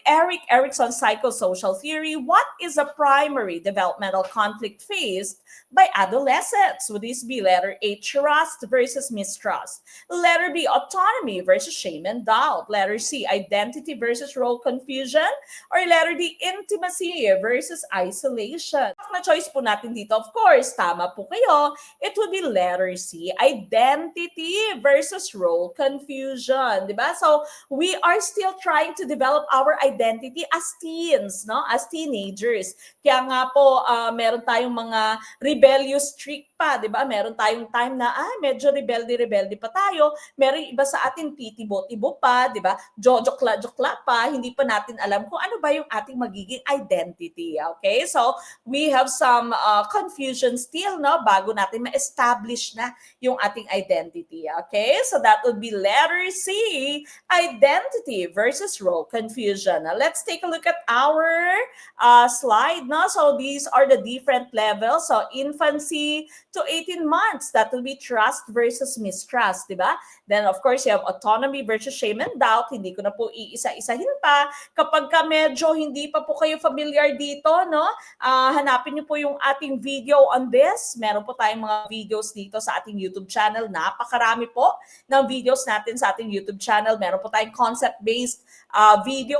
Erik Erikson's psychosocial theory, what is a primary developmental conflict faced by adolescents? Would this be letter A, trust versus mistrust? Letter B, autonomy versus shame and doubt? Letter C, identity versus role confusion? Or letter D, intimacy versus isolation? Na choice po natin dito, of course, tama po kayo. It would be letter C, identity versus role confusion, di ba? So, we are still trying to develop our identity as teens, no? As teenagers. Kaya nga po, meron tayong mga rebellious streak pa, di ba? Meron tayong time na, medyo rebelde pa tayo. Meron iba sa atin, titibo-tibo pa, di ba? Jokla pa, hindi pa natin alam kung ano ba yung ating magiging identity, okay? So, we have some confusion still, no? Bago natin ma-establish na yung ating identity, okay? So, that would be letter C, identity versus role confusion. Now, let's take a look at our slide, no? So, these are the different levels. So, infancy to 18 months, that will be trust versus mistrust, di ba? Then, of course, you have autonomy versus shame and doubt. Hindi ko na po iisa-isahin pa. Kapag ka medyo hindi pa po kayo familiar dito, no? Hanapin niyo po yung ating video on this. Meron po tayong mga videos dito sa ating YouTube channel. Napakarami po ng videos natin sa ating YouTube channel. Meron po tayong concept-based video